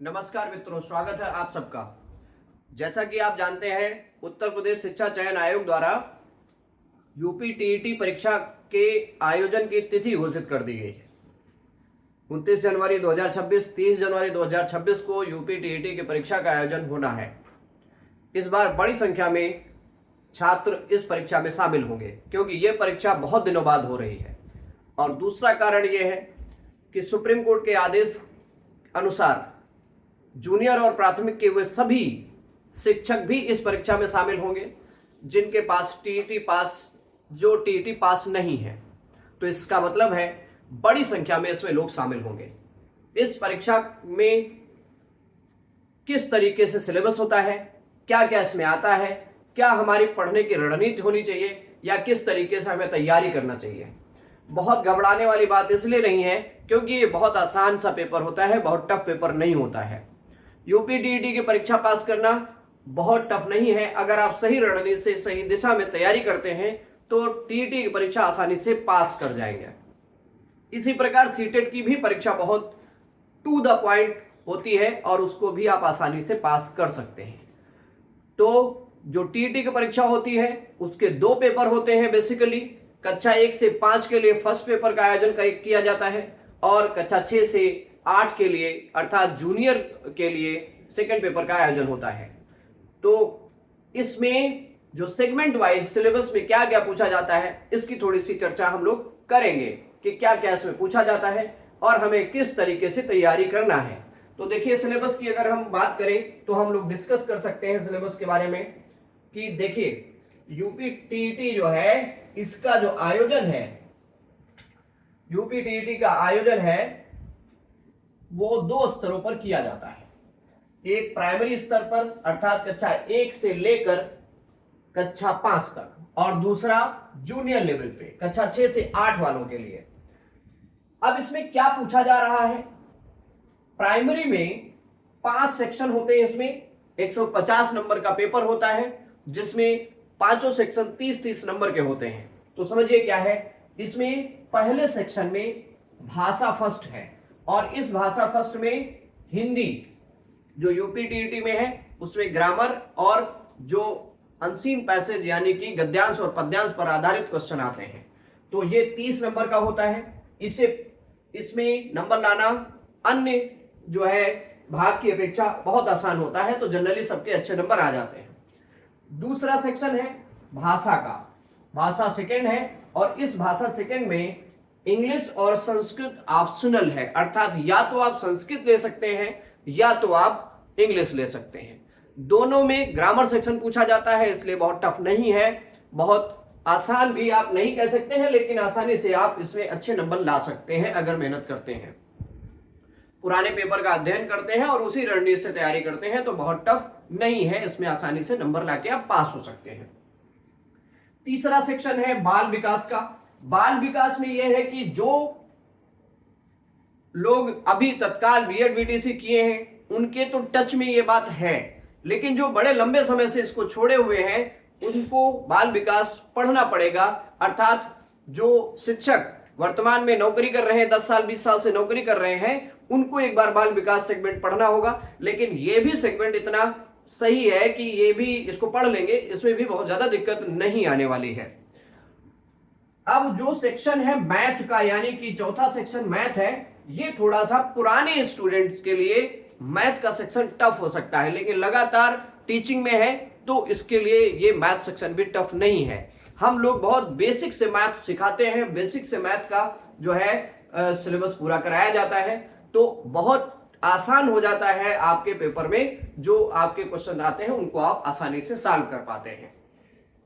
नमस्कार मित्रों, स्वागत है आप सबका। जैसा कि आप जानते हैं, उत्तर प्रदेश शिक्षा चयन आयोग द्वारा यूपी टीईटी परीक्षा के आयोजन की तिथि घोषित कर दी गई है। 29 जनवरी 2026, 30 जनवरी 2026 को यूपी टीईटी की परीक्षा का आयोजन होना है। इस बार बड़ी संख्या में छात्र इस परीक्षा में शामिल होंगे क्योंकि ये परीक्षा बहुत दिनों बाद हो रही है। और दूसरा कारण ये है कि सुप्रीम कोर्ट के आदेश अनुसार जूनियर और प्राथमिक के वे सभी शिक्षक भी इस परीक्षा में शामिल होंगे जिनके पास टीईटी पास नहीं है। तो इसका मतलब है बड़ी संख्या में इसमें लोग शामिल होंगे। इस परीक्षा में किस तरीके से सिलेबस होता है, क्या क्या इसमें आता है, क्या हमारी पढ़ने की रणनीति होनी चाहिए या किस तरीके से हमें तैयारी करना चाहिए। बहुत घबराने वाली बात इसलिए नहीं है क्योंकि ये बहुत आसान सा पेपर होता है, बहुत टफ पेपर नहीं होता है। यूपी टीईटी की परीक्षा पास करना बहुत टफ नहीं है। अगर आप सही रणनीति से सही दिशा में तैयारी करते हैं तो टीईटी की परीक्षा आसानी से पास कर जाएंगे। इसी प्रकार सीटेट की भी परीक्षा बहुत टू द पॉइंट होती है और उसको भी आप आसानी से पास कर सकते हैं। तो जो टीईटी की परीक्षा होती है उसके दो पेपर होते हैं। बेसिकली कक्षा 1 से 5 के लिए फर्स्ट पेपर का आयोजन किया जाता है और कक्षा 6 से 8 के लिए अर्थात जूनियर के लिए सेकंड पेपर का आयोजन होता है। तो इसमें जो सेगमेंट वाइज सिलेबस में क्या क्या पूछा जाता है इसकी थोड़ी सी चर्चा हम लोग करेंगे कि क्या क्या इसमें पूछा जाता है और हमें किस तरीके से तैयारी करना है। तो देखिए, सिलेबस की अगर हम बात करें तो हम लोग डिस्कस कर सकते हैं सिलेबस के बारे में कि देखिए, यूपी टीईटी जो है इसका जो आयोजन है, यूपी टीईटी का आयोजन है वो 2 स्तरों पर किया जाता है। एक प्राइमरी स्तर पर अर्थात कक्षा 1 से लेकर कक्षा 5 तक और दूसरा जूनियर लेवल पे कक्षा 6 से 8 वालों के लिए। अब इसमें क्या पूछा जा रहा है? प्राइमरी में 5 सेक्शन होते हैं। इसमें 150 नंबर का पेपर होता है जिसमें पांचों सेक्शन 30-30 नंबर के होते हैं। तो समझिए क्या है, इसमें पहले सेक्शन में भाषा फर्स्ट है और इस भाषा फर्स्ट में हिंदी जो यूपी टीईटी में है उसमें ग्रामर और जो अनसीन पैसेज यानी कि गद्यांश और पद्यांश पर आधारित क्वेश्चन आते हैं। तो ये 30 नंबर का होता है। इसमें नंबर लाना अन्य जो है भाग की अपेक्षा बहुत आसान होता है, तो जनरली सबके अच्छे नंबर आ जाते हैं। दूसरा सेक्शन है भाषा का, भाषा सेकंड है और इस भाषा सेकंड में इंग्लिश और संस्कृत ऑप्शनल है, अर्थात या तो आप संस्कृत ले सकते हैं या तो आप इंग्लिश ले सकते हैं। दोनों में ग्रामर सेक्शन पूछा जाता है, इसलिए बहुत टफ नहीं है, बहुत आसान भी आप नहीं कह सकते हैं, लेकिन आसानी से आप इसमें अच्छे नंबर ला सकते हैं अगर मेहनत करते हैं, पुराने पेपर का अध्ययन करते हैं और उसी रणनीति से तैयारी करते हैं। तो बहुत टफ नहीं है, इसमें आसानी से नंबर लाके आप पास हो सकते हैं। तीसरा सेक्शन है बाल विकास का। बाल विकास में यह है कि जो लोग अभी तत्काल बीएड बीटीसी किए हैं उनके तो टच में ये बात है, लेकिन जो बड़े लंबे समय से इसको छोड़े हुए हैं उनको बाल विकास पढ़ना पड़ेगा। अर्थात जो शिक्षक वर्तमान में नौकरी कर रहे हैं, 10 साल 20 साल से नौकरी कर रहे हैं, उनको एक बार बाल विकास सेगमेंट पढ़ना होगा। लेकिन ये भी सेगमेंट इतना सही है कि ये भी इसको पढ़ लेंगे, इसमें भी बहुत ज्यादा दिक्कत नहीं आने वाली है। अब जो सेक्शन है मैथ का, यानी कि चौथा सेक्शन मैथ है, ये थोड़ा सा पुराने स्टूडेंट्स के लिए मैथ का सेक्शन टफ हो सकता है, लेकिन लगातार टीचिंग में है तो इसके लिए ये मैथ सेक्शन भी टफ नहीं है। हम लोग बहुत बेसिक से मैथ सिखाते हैं, बेसिक से मैथ का जो है सिलेबस पूरा कराया जाता है, तो बहुत आसान हो जाता है आपके पेपर में। जो आपके क्वेश्चन आते हैं उनको आप आसानी से सॉल्व कर पाते हैं।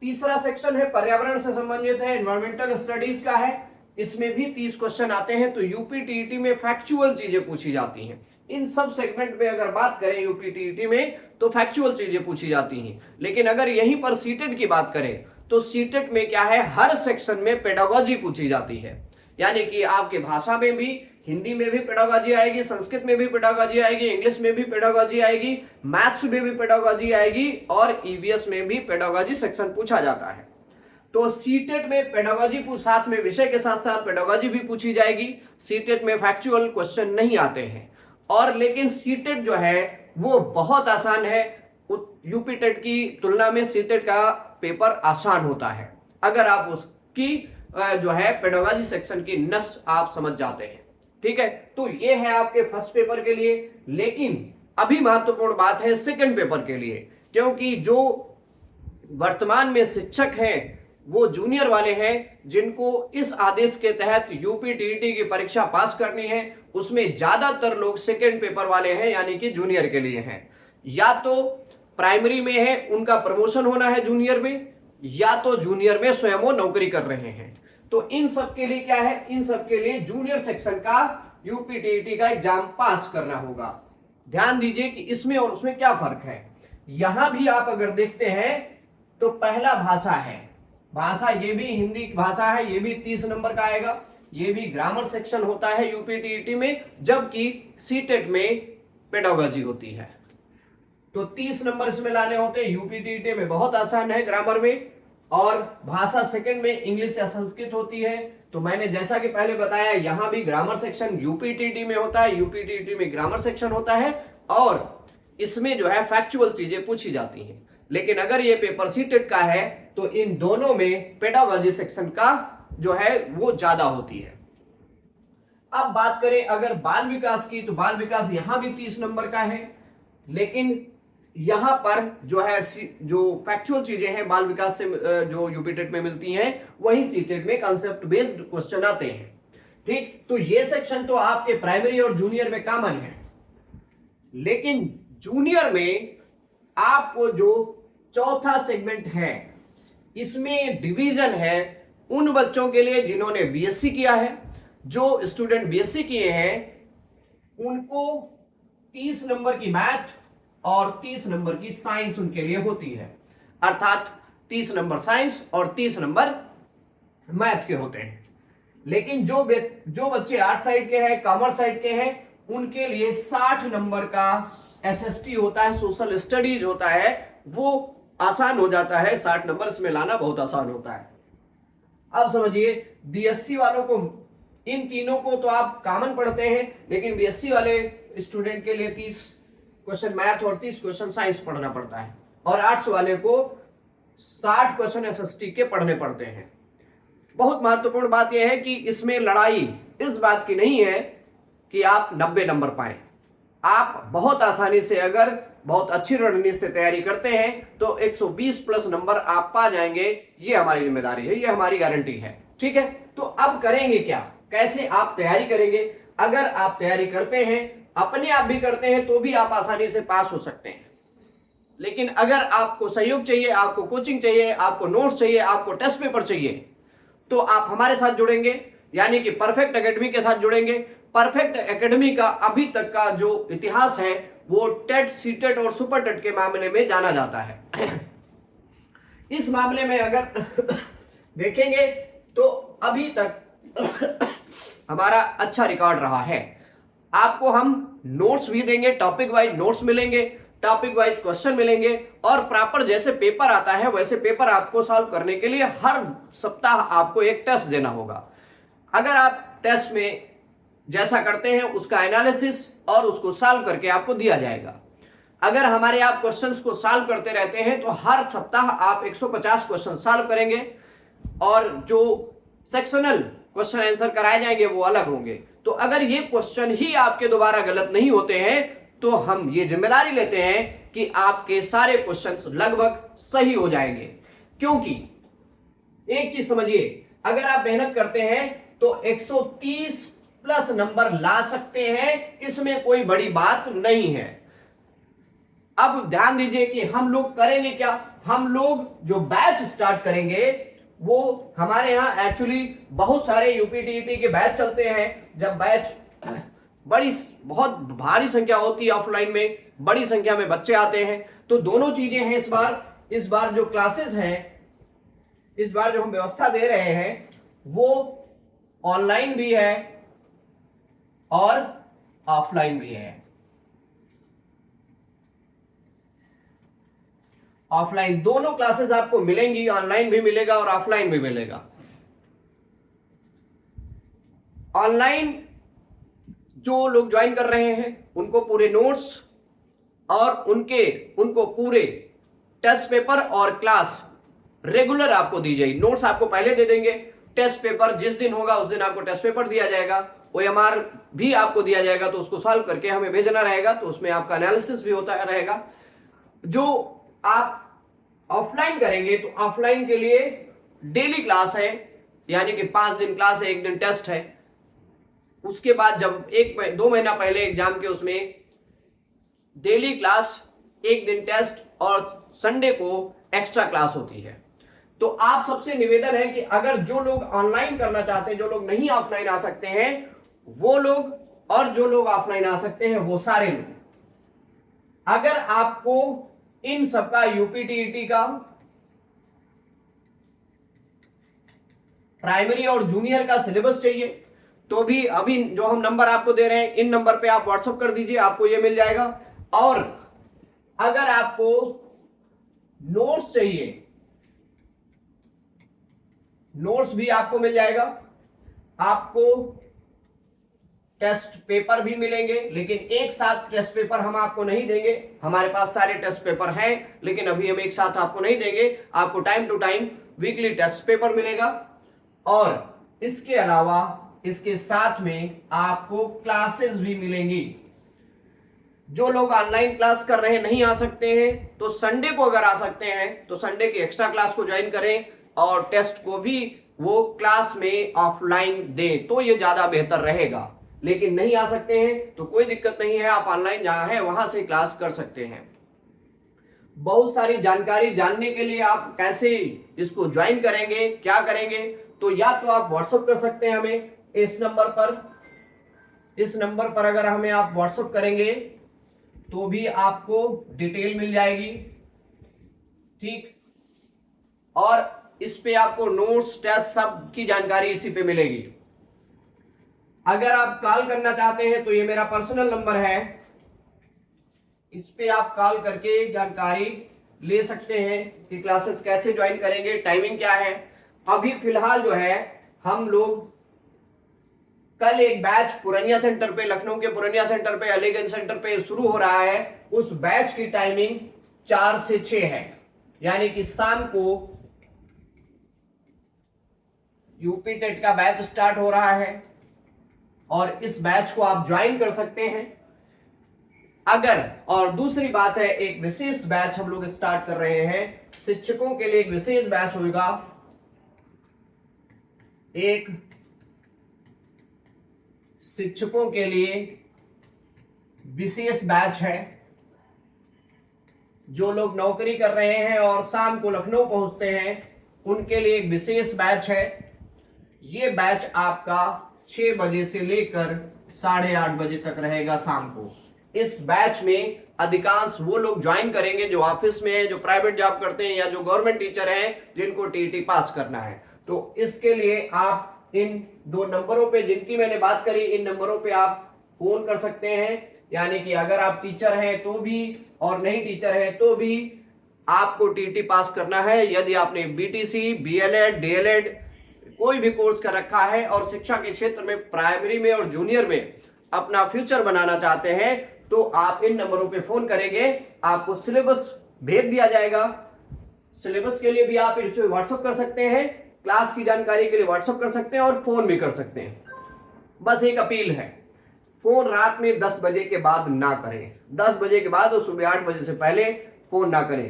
तीसरा सेक्शन है पर्यावरण से संबंधित है, एनवायरमेंटल स्टडीज का है। इसमें भी 30 क्वेश्चन आते हैं। तो यूपी टीईटी में फैक्चुअल चीजें पूछी जाती हैं। इन सब सेगमेंट में अगर बात करें यूपी टीईटी में तो फैक्चुअल चीजें पूछी जाती हैं, लेकिन अगर यहीं पर सीटेट की बात करें तो सीटेट में क्या है, हर सेक्शन में पेडागोजी पूछी जाती है। यानी कि आपके भाषा में भी, हिंदी में भी पेडागोजी आएगी, संस्कृत में भी पेडागोजी आएगी, इंग्लिश में भी पेडागोजी आएगी, मैथ्स में भी पेडागोजी आएगी और ईवीएस में भी पेडागोजी सेक्शन पूछा जाता है। तो सीटेट में पेडागोजी को साथ में विषय के साथ साथ पेडागोजी भी पूछी जाएगी। सीटेट में फैक्चुअल क्वेश्चन नहीं आते हैं और लेकिन सीटेट जो है वो बहुत आसान है। यूपी टेट की तुलना में सीटेट का पेपर आसान होता है अगर आप उसकी जो है पेडागोजी सेक्शन की नस आप समझ जाते हैं। ठीक है, तो ये है आपके फर्स्ट पेपर के लिए। लेकिन अभी महत्वपूर्ण बात है सेकंड पेपर के लिए, क्योंकि जो वर्तमान में शिक्षक हैं वो जूनियर वाले हैं जिनको इस आदेश के तहत यूपी टीईटी की परीक्षा पास करनी है, उसमें ज्यादातर लोग सेकंड पेपर वाले हैं यानी कि जूनियर के लिए हैं। या तो प्राइमरी में है उनका प्रमोशन होना है जूनियर में, या तो जूनियर में स्वयं वो नौकरी कर रहे हैं। तो इन सब के लिए क्या है, इन सब के लिए जूनियर सेक्शन का यूपी टीईटी का एग्जाम पास करना होगा। ध्यान दीजिए कि इसमें और उसमें क्या फर्क है। यहां भी आप अगर देखते हैं तो पहला भाषा है, भाषा ये भी हिंदी भाषा है, ये भी 30 नंबर का आएगा। ये भी ग्रामर सेक्शन होता है यूपी टीईटी में, जबकि सीटेट में पेडागोजी होती है। तो 30 नंबर इसमें लाने होते हैं। यूपी टीईटी में बहुत आसान है ग्रामर में, और भाषा सेकंड में इंग्लिश या संस्कृत होती है। तो मैंने जैसा कि पहले बताया यहां भी ग्रामर सेक्शन यूपी टीईटी में होता है, यूपी टीईटी में ग्रामर सेक्शन होता है, और इसमें जो है फैक्चुअल चीजें पूछी जाती हैं। लेकिन अगर ये पेपर सीटेट का है तो इन दोनों में पेडागोजी सेक्शन का जो है वो ज्यादा होती है। अब बात करें अगर बाल विकास की, तो बाल विकास यहां भी 30 नंबर का है, लेकिन यहां पर जो है जो फैक्चुअल चीजें हैं बाल विकास से जो यूपी टेट में मिलती हैं, वही सीटेट में कंसेप्ट बेस्ड क्वेश्चन आते हैं। ठीक, तो ये सेक्शन तो आपके प्राइमरी और जूनियर में कॉमन है, लेकिन जूनियर में आपको जो चौथा सेगमेंट है इसमें डिवीजन है उन बच्चों के लिए जिन्होंने बीएससी किया है। जो स्टूडेंट बीएससी किए हैं उनको 30 नंबर की मैथ और 30 नंबर की साइंस उनके लिए होती है, अर्थात 30 नंबर साइंस और 30 नंबर मैथ के होते हैं। लेकिन जो बच्चे आर्ट साइड के हैं, कॉमर्स साइड के हैं, उनके लिए 60 नंबर का एसएसटी होता है, सोशल स्टडीज होता है, वो आसान हो जाता है। 60 नंबर इसमें लाना बहुत आसान होता है। अब समझिए बीएससी वालों को, इन तीनों को तो आप कॉमन पढ़ते हैं, लेकिन बीएससी वाले स्टूडेंट के लिए 30 क्वेश्चन मैथ और 30 क्वेश्चन साइंस पढ़ना पड़ता है, और आर्ट्स वाले को 60 क्वेश्चन एसएसटी के पढ़ने पड़ते हैं। बहुत महत्वपूर्ण बात यह है कि इसमें लड़ाई इस बात की नहीं है कि आप 90 नंबर पाएं। आप बहुत आसानी से अगर बहुत अच्छी रणनीति से तैयारी करते हैं तो 120 प्लस नंबर आप पा जाएंगे। ये हमारी जिम्मेदारी है, ये हमारी गारंटी है। ठीक है, तो अब करेंगे क्या, कैसे आप तैयारी करेंगे। अगर आप तैयारी करते हैं, अपने आप भी करते हैं, तो भी आप आसानी से पास हो सकते हैं। लेकिन अगर आपको सहयोग चाहिए, आपको कोचिंग चाहिए, आपको नोट्स चाहिए, आपको टेस्ट पेपर चाहिए, तो आप हमारे साथ जुड़ेंगे, यानी कि परफेक्ट एकेडमी के साथ जुड़ेंगे। परफेक्ट एकेडमी का अभी तक का जो इतिहास है वो टेट, सीटेट और सुपर टेट के मामले में जाना जाता है। इस मामले में अगर देखेंगे तो अभी तक हमारा अच्छा रिकॉर्ड रहा है। आपको हम नोट्स भी देंगे, टॉपिक वाइज नोट्स मिलेंगे, टॉपिक वाइज क्वेश्चन मिलेंगे, और प्रॉपर जैसे पेपर आता है वैसे पेपर आपको सॉल्व करने के लिए हर सप्ताह आपको एक टेस्ट देना होगा। अगर आप टेस्ट में जैसा करते हैं उसका एनालिसिस और उसको सॉल्व करके आपको दिया जाएगा। अगर हमारे आप क्वेश्चंस को सॉल्व करते रहते हैं तो हर सप्ताह आप 150 क्वेश्चन सॉल्व करेंगे, और जो सेक्शनल क्वेश्चन आंसर कराए जाएंगे वो अलग होंगे। तो अगर ये क्वेश्चन ही आपके दोबारा गलत नहीं होते हैं तो हम ये जिम्मेदारी लेते हैं कि आपके सारे क्वेश्चंस लगभग सही हो जाएंगे। क्योंकि एक चीज समझिए, अगर आप मेहनत करते हैं तो 130 प्लस नंबर ला सकते हैं, इसमें कोई बड़ी बात नहीं है। अब ध्यान दीजिए कि हम लोग करेंगे क्या। हम लोग जो बैच स्टार्ट करेंगे वो हमारे यहाँ एक्चुअली बहुत सारे यूपी टीईटी के बैच चलते हैं। जब बैच बहुत भारी संख्या होती है, ऑफलाइन में बड़ी संख्या में बच्चे आते हैं, तो दोनों चीजें हैं। इस बार जो क्लासेस हैं, इस बार जो हम व्यवस्था दे रहे हैं वो ऑनलाइन भी है और ऑफलाइन भी है। ऑफलाइन दोनों क्लासेस आपको मिलेंगी, ऑनलाइन भी मिलेगा और ऑफलाइन भी मिलेगा। ऑनलाइन जो लोग ज्वाइन कर रहे हैं उनको पूरे नोट्स और उनको पूरे टेस्ट पेपर और क्लास रेगुलर आपको दी जाएगी। नोट्स आपको पहले दे देंगे, टेस्ट पेपर जिस दिन होगा उस दिन आपको टेस्ट पेपर दिया जाएगा, OMR भी आपको दिया जाएगा, तो उसको सॉल्व करके हमें भेजना रहेगा, तो उसमें आपका एनालिसिस भी होता रहेगा। जो आप ऑफलाइन करेंगे तो ऑफलाइन के लिए डेली क्लास है, यानी कि 5 दिन क्लास है, 1 दिन टेस्ट है। उसके बाद जब 1-2 महीना पहले एग्जाम के उसमें डेली क्लास, 1 दिन टेस्ट और संडे को एक्स्ट्रा क्लास होती है। तो आप सबसे निवेदन है कि अगर जो लोग ऑनलाइन करना चाहते हैं, जो लोग नहीं ऑफलाइन आ सकते हैं वो लोग, और जो लोग ऑफलाइन आ सकते हैं वो सारे लोग, अगर आपको इन सबका यूपीटीईटी का प्राइमरी और जूनियर का सिलेबस चाहिए तो भी अभी जो हम नंबर आपको दे रहे हैं इन नंबर पे आप व्हाट्सएप कर दीजिए, आपको ये मिल जाएगा। और अगर आपको नोट्स चाहिए, नोट्स भी आपको मिल जाएगा, आपको टेस्ट पेपर भी मिलेंगे, लेकिन एक साथ टेस्ट पेपर हम आपको नहीं देंगे। हमारे पास सारे टेस्ट पेपर हैं, लेकिन अभी हम एक साथ आपको नहीं देंगे। आपको time to time weekly test paper मिलेगा, और इसके अलावा इसके साथ में आपको क्लासेस भी मिलेंगी। जो लोग ऑनलाइन क्लास कर रहे हैं, नहीं आ सकते हैं, तो संडे को अगर आ सकते हैं तो संडे की एक्स्ट्रा क्लास को ज्वाइन करें और टेस्ट को भी वो क्लास में ऑफलाइन दें, तो ये ज्यादा बेहतर रहेगा। लेकिन नहीं आ सकते हैं तो कोई दिक्कत नहीं है, आप ऑनलाइन जहां है वहां से क्लास कर सकते हैं। बहुत सारी जानकारी जानने के लिए आप कैसे इसको ज्वाइन करेंगे, क्या करेंगे, तो या तो आप व्हाट्सएप कर सकते हैं हमें इस नंबर पर अगर हमें आप व्हाट्सएप करेंगे तो भी आपको डिटेल मिल जाएगी, ठीक। और इस पे आपको नोट्स, टेस्ट सब की जानकारी इसी पे मिलेगी। अगर आप कॉल करना चाहते हैं तो ये मेरा पर्सनल नंबर है, इस पे आप कॉल करके जानकारी ले सकते हैं कि क्लासेस कैसे ज्वाइन करेंगे, टाइमिंग क्या है। अभी फिलहाल जो है हम लोग कल एक बैच पुरनिया सेंटर पे, लखनऊ के पुरनिया सेंटर पे, अलीगंज सेंटर पे शुरू हो रहा है। उस बैच की टाइमिंग 4 से 6 है, यानी कि शाम को यूपी टेट का बैच स्टार्ट हो रहा है और इस बैच को आप ज्वाइन कर सकते हैं अगर। और दूसरी बात है, एक विशेष बैच हम लोग स्टार्ट कर रहे हैं, शिक्षकों के लिए एक विशेष बैच होगा। एक शिक्षकों के लिए विशेष बैच है, जो लोग नौकरी कर रहे हैं और शाम को लखनऊ पहुंचते हैं उनके लिए एक विशेष बैच है। ये बैच आपका 6 बजे से लेकर 8:30 बजे तक रहेगा शाम को। इस बैच में अधिकांश वो लोग ज्वाइन करेंगे जो ऑफिस में है, जो प्राइवेट जॉब करते हैं या जो गवर्नमेंट टीचर हैं जिनको टीईटी पास करना है। तो इसके लिए आप इन 2 नंबरों पे जिनकी मैंने बात करी, इन नंबरों पे आप फोन कर सकते हैं। यानी कि अगर आप टीचर हैं तो भी और नहीं टीचर हैं तो भी आपको टीईटी पास करना है। यदि आपने बीटीसी, बीएलएड, डीएलएड कोई भी कोर्स कर रखा है और शिक्षा के क्षेत्र में प्राइमरी में और जूनियर में अपना फ्यूचर बनाना चाहते हैं तो आप इन नंबरों पे फोन करेंगे, आपको सिलेबस भेज दिया जाएगा। सिलेबस के लिए भी आप इस पे व्हाट्सएप कर सकते हैं, क्लास की जानकारी के लिए व्हाट्सएप कर सकते हैं और फोन भी कर सकते हैं। बस एक अपील है, फोन रात में 10 बजे के बाद ना करें। 10 बजे के बाद और सुबह 8 बजे से पहले फोन ना करें।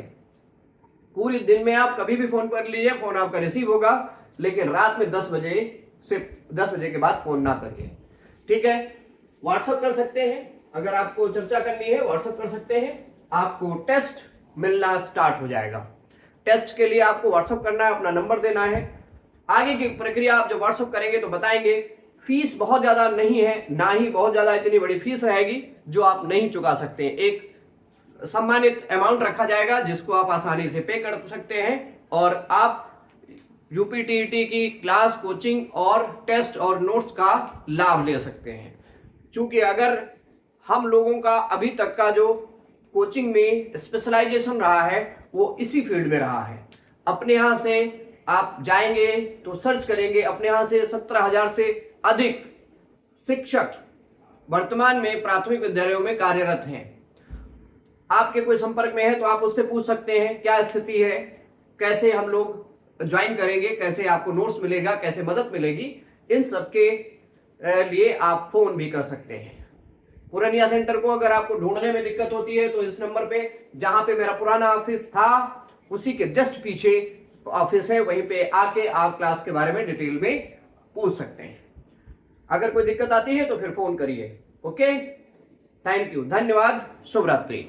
पूरी दिन में आप कभी भी फोन कर लीजिए, फोन आपका रिसीव होगा, लेकिन रात में 10 बजे के बाद फोन ना करिए, ठीक है। व्हाट्सएप कर सकते हैं, अगर आपको चर्चा करनी है व्हाट्सएप कर सकते हैं। आपको टेस्ट मिलना स्टार्ट हो जाएगा। टेस्ट के लिए आपको व्हाट्सएप करना है, अपना नंबर देना है। आगे की प्रक्रिया आप जब व्हाट्सएप करेंगे तो बताएंगे। फीस बहुत ज्यादा नहीं है, ना ही बहुत ज्यादा इतनी बड़ी फीस रहेगी जो आप नहीं चुका सकते। एक सम्मानित अमाउंट रखा जाएगा जिसको आप आसानी से पे कर सकते हैं और आप यूपीटीईटी की क्लास, कोचिंग और टेस्ट और नोट्स का लाभ ले सकते हैं। क्योंकि अगर हम लोगों का अभी तक का जो कोचिंग में स्पेशलाइजेशन रहा है वो इसी फील्ड में रहा है। अपने यहाँ से आप जाएंगे तो सर्च करेंगे, अपने यहाँ से 17,000 से अधिक शिक्षक वर्तमान में प्राथमिक विद्यालयों में कार्यरत हैं। आपके कोई संपर्क में है तो आप उससे पूछ सकते हैं क्या स्थिति है, कैसे हम लोग ज्वाइन करेंगे, कैसे आपको नोट्स मिलेगा, कैसे मदद मिलेगी, इन सब के लिए आप फोन भी कर सकते हैं। पुरानिया सेंटर को अगर आपको ढूंढने में दिक्कत होती है तो इस नंबर पे, जहां पे मेरा पुराना ऑफिस था उसी के जस्ट पीछे ऑफिस है, वहीं पे आके आप क्लास के बारे में डिटेल में पूछ सकते हैं। अगर कोई दिक्कत आती है तो फिर फोन करिए। ओके, थैंक यू, धन्यवाद, शुभ रात्रि।